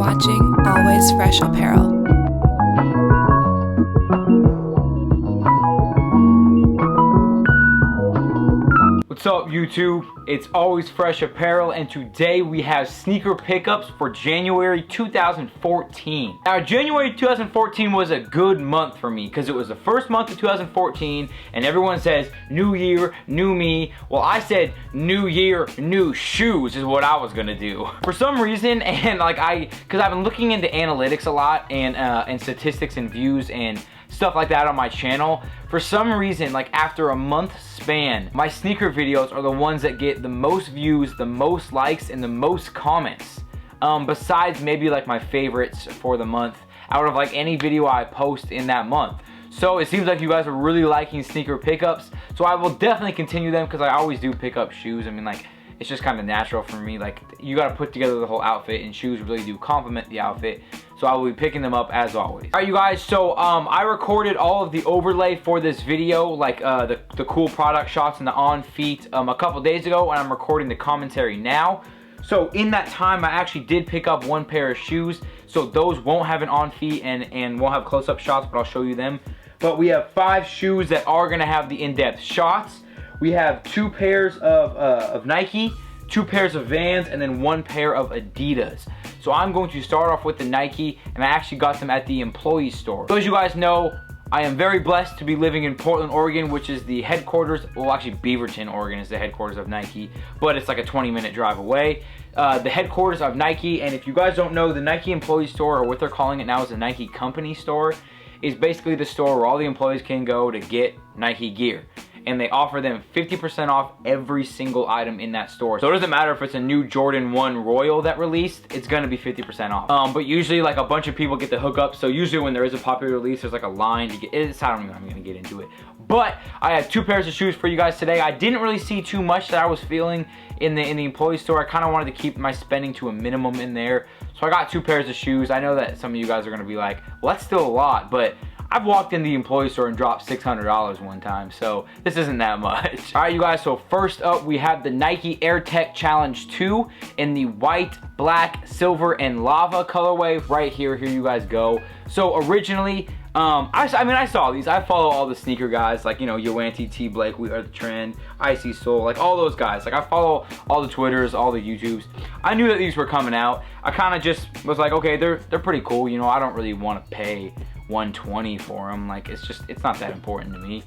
watching Always Fresh Apparel. What's up, YouTube? It's Always Fresh Apparel, and today we have sneaker pickups for January 2014. Now, January 2014 was a good month for me because it was the first month of 2014, and everyone says, new year, new me. Well, I said, new year, new shoes is what I was gonna do. For some reason, and because I've been looking into analytics a lot, and statistics and views and stuff like that on my channel. For some reason, like after a month span, my sneaker videos are the ones that get the most views, the most likes, and the most comments. Besides maybe like my favorites for the month out of like any video I post in that month. So it seems like you guys are really liking sneaker pickups. So I will definitely continue them because I always do pick up shoes. I mean, like, it's just kind of natural for me. Like, you got to put together the whole outfit, and shoes really do complement the outfit. So I will be picking them up as always. All right, you guys, so I recorded all of the overlay for this video, like the cool product shots and the on feet a couple days ago, and I'm recording the commentary now. So in that time, I actually did pick up one pair of shoes. So those won't have an on feet and won't have close-up shots, but I'll show you them. But we have 5 shoes that are gonna have the in-depth shots. We have 2 pairs of Nike, 2 pairs of Vans, and then 1 pair of Adidas. So I'm going to start off with the Nike, and I actually got them at the employee store. So as you guys know, I am very blessed to be living in Portland, Oregon, which is the headquarters, well actually Beaverton, Oregon is the headquarters of Nike, but it's like a 20-minute drive away. The headquarters of Nike, and if you guys don't know, the Nike employee store, or what they're calling it now is the Nike company store, is basically the store where all the employees can go to get Nike gear. And they offer them 50% off every single item in that store. So it doesn't matter if it's a new Jordan 1 Royal that released, it's gonna be 50% off. But usually like a bunch of people get the hookup, so usually when there is a popular release, there's like a line to get it. I don't know, I'm gonna get into it. But I have 2 pairs of shoes for you guys today. I didn't really see too much that I was feeling in the employee store. I kind of wanted to keep my spending to a minimum in there. So I got 2 pairs of shoes. I know that some of you guys are gonna be like, well, that's still a lot, but I've walked in the employee store and dropped $600 one time, so this isn't that much. All right, you guys, so first up, we have the Nike Air Tech Challenge 2 in the white, black, silver, and lava colorway right here. Here you guys go. So originally, I saw these. I follow all the sneaker guys, like, you know, Yoanti, T. Blake, We Are The Trend, Icy Soul, like all those guys. Like, I follow all the Twitters, all the YouTubes. I knew that these were coming out. I kind of just was like, okay, they're pretty cool. You know, I don't really want to pay $120 for them. Like, it's not that important to me.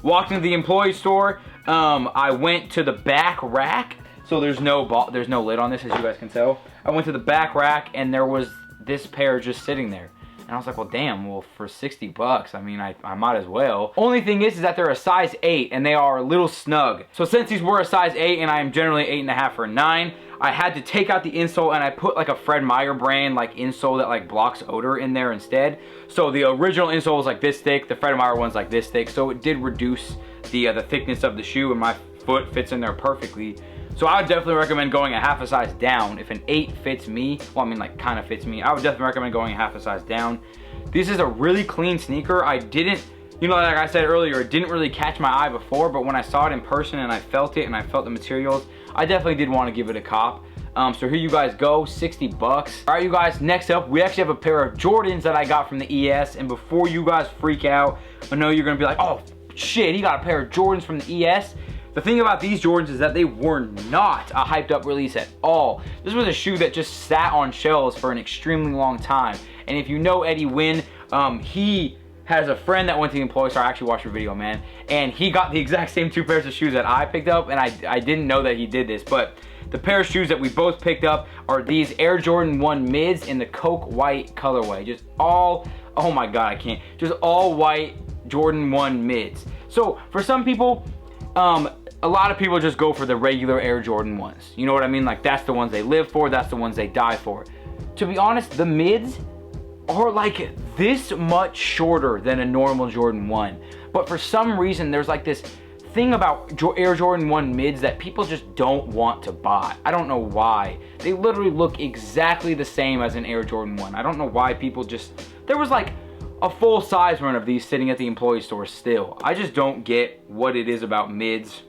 Walked into the employee store. I went to the back rack. So there's no lid on this, as you guys can tell. I went to the back rack, and there was this pair just sitting there. And I was like, well, damn, well, for 60 bucks, I mean, I might as well. Only thing is that they're a size 8, and they are a little snug. So since these were a size 8, and I am generally 8.5 or 9, I had to take out the insole, and I put like a Fred Meyer brand like insole that like blocks odor in there instead. So the original insole was like this thick, the Fred Meyer one's like this thick, so it did reduce the thickness of the shoe, and my foot fits in there perfectly. So I would definitely recommend going a half a size down. If an 8 fits me, well, I mean, like, kind of fits me, I would definitely recommend going a half a size down. This is a really clean sneaker. I didn't, you know, like I said earlier, it didn't really catch my eye before, but when I saw it in person and I felt it and I felt the materials, I definitely did want to give it a cop. So here you guys go, 60 bucks. All right, you guys, next up, we actually have a pair of Jordans that I got from the ES, and before you guys freak out, I know you're gonna be like, oh, shit, he got a pair of Jordans from the ES. The thing about these Jordans is that they were not a hyped up release at all. This was a shoe that just sat on shelves for an extremely long time. And if you know Eddie Wynn, he has a friend that went to the employee store. I actually watched your video, man. And he got the exact same 2 pairs of shoes that I picked up, and I didn't know that he did this. But the pair of shoes that we both picked up are these Air Jordan 1 mids in the Coke white colorway. Just all, oh my God, I can't. Just all white Jordan 1 mids. So for some people, a lot of people just go for the regular Air Jordan 1s. You know what I mean? Like, that's the ones they live for, that's the ones they die for. To be honest, the mids are like this much shorter than a normal Jordan 1. But for some reason, there's like this thing about Air Jordan 1 mids that people just don't want to buy. I don't know why. They literally look exactly the same as an Air Jordan 1. I don't know why people just, there was like a full size run of these sitting at the employee store still. I just don't get what it is about mids.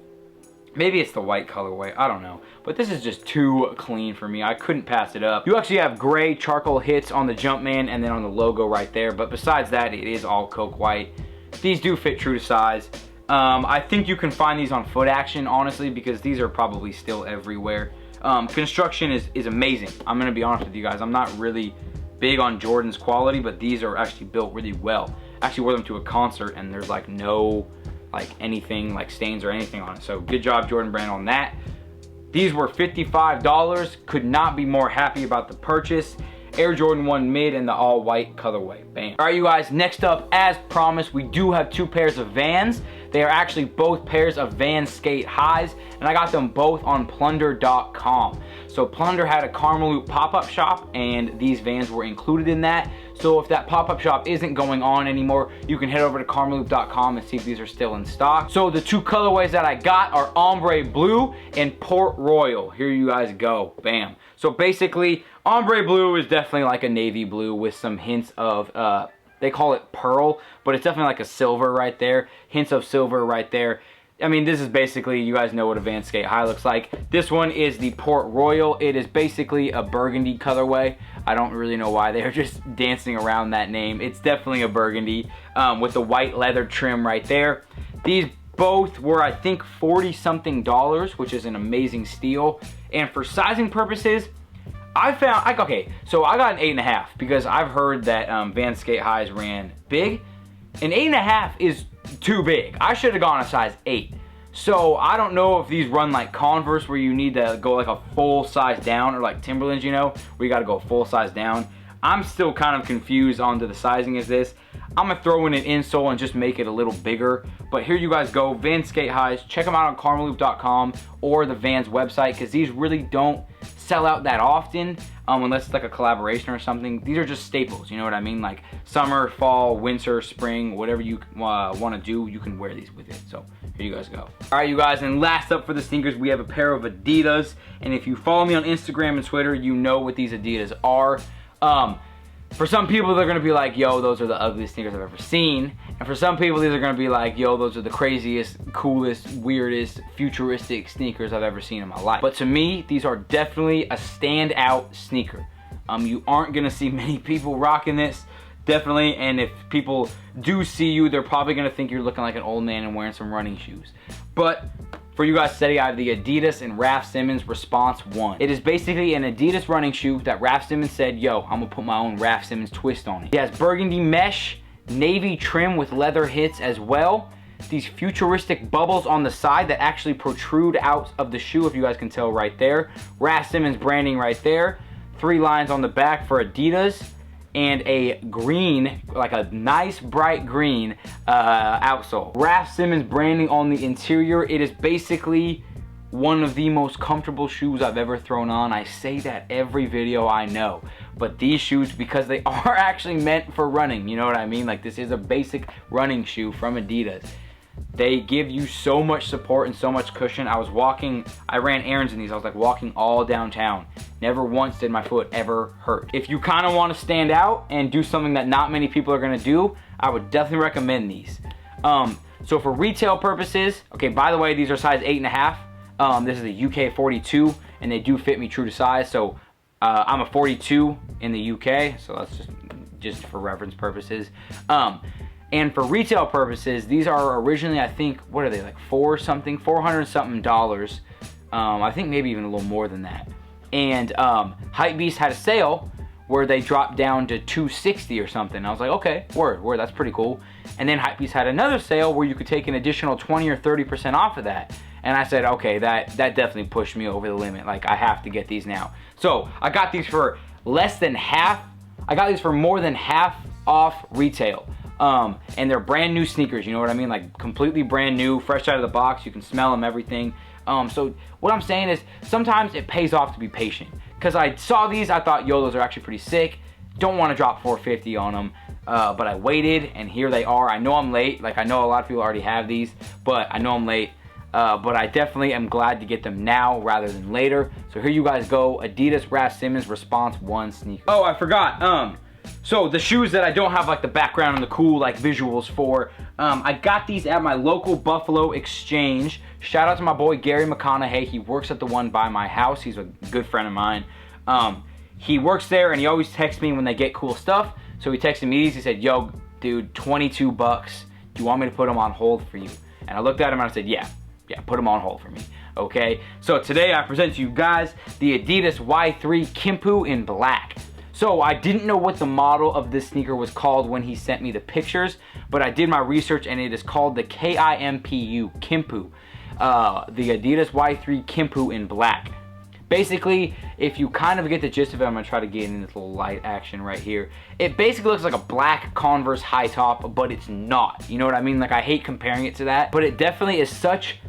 Maybe it's the white colorway, I don't know. But this is just too clean for me. I couldn't pass it up. You actually have gray charcoal hits on the Jumpman and then on the logo right there. But besides that, it is all coke white. These do fit true to size. I think you can find these on Foot Action, honestly, because these are probably still everywhere. Construction is amazing. I'm gonna be honest with you guys. I'm not really big on Jordan's quality, but these are actually built really well. I actually wore them to a concert and there's like no anything like stains or anything on it. So good job, Jordan Brand, on that. These were $55. Could not be more happy about the purchase. Air Jordan 1 mid in the all white colorway. Bam. All right, you guys, next up, as promised, we do have 2 pairs of Vans. They are actually both pairs of Vans skate highs, and I got them both on plunder.com. So Plunder had a Karmaloop pop-up shop, and these Vans were included in that. So if that pop-up shop isn't going on anymore, you can head over to karmaloop.com and see if these are still in stock. So the 2 colorways that I got are Ombre Blue and Port Royal. Here you guys go. Bam. So basically, Ombre Blue is definitely like a navy blue with some hints of, they call it pearl, but it's definitely like a silver right there. Hints of silver right there. I mean, this is basically, you guys know what a Vans skate high looks like. This one is the Port Royal. It is basically a burgundy colorway. I don't really know why they're just dancing around that name. It's definitely a burgundy with the white leather trim right there. These both were, I think, $40-something, which is an amazing steal. And for sizing purposes, I found, okay, so I got an 8.5 because I've heard that Vans skate highs ran big. An 8.5 is too big. I should have gone a size 8. So I don't know if these run like Converse where you need to go like a full size down, or like Timberlands, you know, where you got to go full size down. I'm still kind of confused on the sizing of this. I'm gonna throw in an insole and just make it a little bigger. But here you guys go, Vans skate highs. Check them out on karmaloop.com or the Vans website, because these really don't sell out that often unless it's like a collaboration or something. These are just staples, you know what I mean? Like summer, fall, winter, spring, whatever you want to do, you can wear these with it. So here you guys go. All right, you guys, and last up for the sneakers, we have a pair of Adidas. And if you follow me on Instagram and Twitter, you know what these Adidas are. For some people, they're gonna be like, yo, those are the ugliest sneakers I've ever seen. And for some people, these are gonna be like, yo, those are the craziest, coolest, weirdest, futuristic sneakers I've ever seen in my life. But to me, these are definitely a standout sneaker. You aren't gonna see many people rocking this, definitely. And if people do see you, they're probably gonna think you're looking like an old man and wearing some running shoes. But for you guys today, I have the Adidas and Raf Simons Response 1. It is basically an Adidas running shoe that Raf Simons said, yo, I'm gonna put my own Raf Simons twist on it. It has burgundy mesh, navy trim with leather hits as well. These futuristic bubbles on the side that actually protrude out of the shoe, if you guys can tell right there. Raf Simons branding right there. 3 lines on the back for Adidas. And a green, like a nice bright green outsole. Raf Simons branding on the interior. It is basically one of the most comfortable shoes I've ever thrown on. I say that every video, I know. But these shoes, because they are actually meant for running, you know what I mean? Like, this is a basic running shoe from Adidas. They give you so much support and so much cushion. I ran errands in these. I was like walking all downtown. Never once did my foot ever hurt. If you kind of want to stand out and do something that not many people are going to do, I would definitely recommend these. So for retail purposes, okay, by the way, these are size 8.5. This is a UK 42, and they do fit me true to size. So I'm a 42 in the UK, so that's just for reference purposes. And for retail purposes, these are originally, I think, what are they, like $400 something. I think maybe even a little more than that. And Hypebeast had a sale where they dropped down to $260 or something. I was like, okay, word, that's pretty cool. And then Hypebeast had another sale where you could take an additional 20 or 30% off of that. And I said, okay, that definitely pushed me over the limit. Like, I have to get these now. So I got these for less than half. I got these for more than half off retail. And they're brand new sneakers, you know what I mean? Like completely brand new, fresh out of the box. You can smell them, everything. So what I'm saying is sometimes it pays off to be patient. Because I saw these, I thought, yo, those are actually pretty sick. Don't want to drop $450 on them. But I waited, and here they are. I know I'm late. Like, I know a lot of people already have these, but I know I'm late. But I definitely am glad to get them now rather than later. So here you guys go, Adidas Raf Simons Response 1 sneaker. Oh, I forgot. So the shoes that I don't have like the background and the cool like visuals for, I got these at my local Buffalo Exchange. Shout out to my boy Gary McConaughey. He works at the one by my house. He's a good friend of mine. He works there and he always texts me when they get cool stuff. So he texted me these. He said, yo, dude, 22 bucks. Do you want me to put them on hold for you? And I looked at him and I said, yeah, put them on hold for me. Okay, so today I present to you guys the Adidas Y3 Kimpu in black. So I didn't know what the model of this sneaker was called when he sent me the pictures, but I did my research and it is called the KIMPU, Kimpu. The Adidas Y3 Kimpu in black. Basically, if you kind of get the gist of it, I'm gonna try to get in this little light action right here. It basically looks like a black Converse high top, but it's not. You know what I mean? Like, I hate comparing it to that, but it definitely is such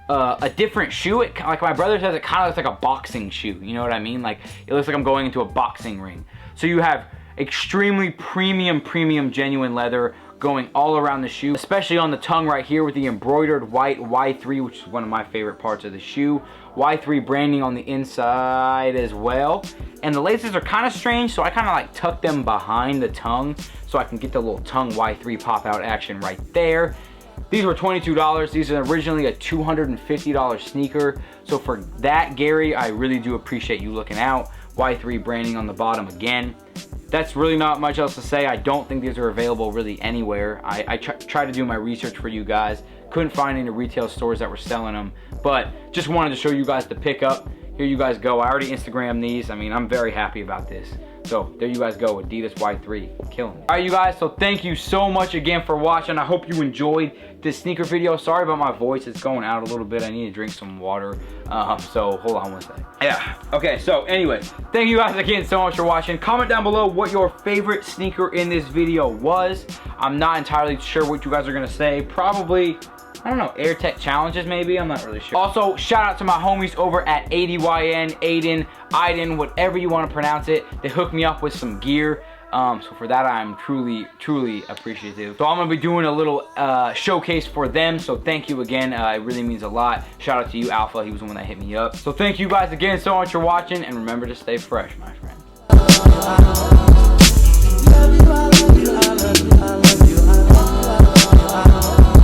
a different shoe. It, like my brother says, it kind of looks like a boxing shoe. You know what I mean? Like, it looks like I'm going into a boxing ring. So you have extremely premium genuine leather going all around the shoe, especially on the tongue right here with the embroidered white Y3, which is one of my favorite parts of the shoe. Y3 branding on the inside as well. And the laces are kind of strange, so I kind of like tuck them behind the tongue so I can get the little tongue Y3 pop out action right there. These were $22. These are originally a $250 sneaker. So for that, Gary, I really do appreciate you looking out. Y3 branding on the bottom again. That's really not much else to say. I don't think these are available really anywhere. I tried to do my research for you guys. Couldn't find any retail stores that were selling them, but just wanted to show you guys the pickup. Here you guys go. I already Instagrammed these. I mean, I'm very happy about this. So there you guys go, Adidas Y3, killing it. All right, you guys, so thank you so much again for watching. I hope you enjoyed this sneaker video. Sorry about my voice, it's going out a little bit. I need to drink some water. So hold on one second. Yeah, okay, so anyway, thank you guys again so much for watching. Comment down below what your favorite sneaker in this video was. I'm not entirely sure what you guys are gonna say. Probably, I don't know, AirTech challenges maybe, I'm not really sure. Also, shout out to my homies over at ADYN, Aiden, whatever you want to pronounce it. They hooked me up with some gear. So for that, I'm truly appreciative. So I'm gonna be doing a little showcase for them. So thank you again, it really means a lot. Shout out to you, Alpha, he was the one that hit me up. So thank you guys again so much for watching, and remember to stay fresh, my friends.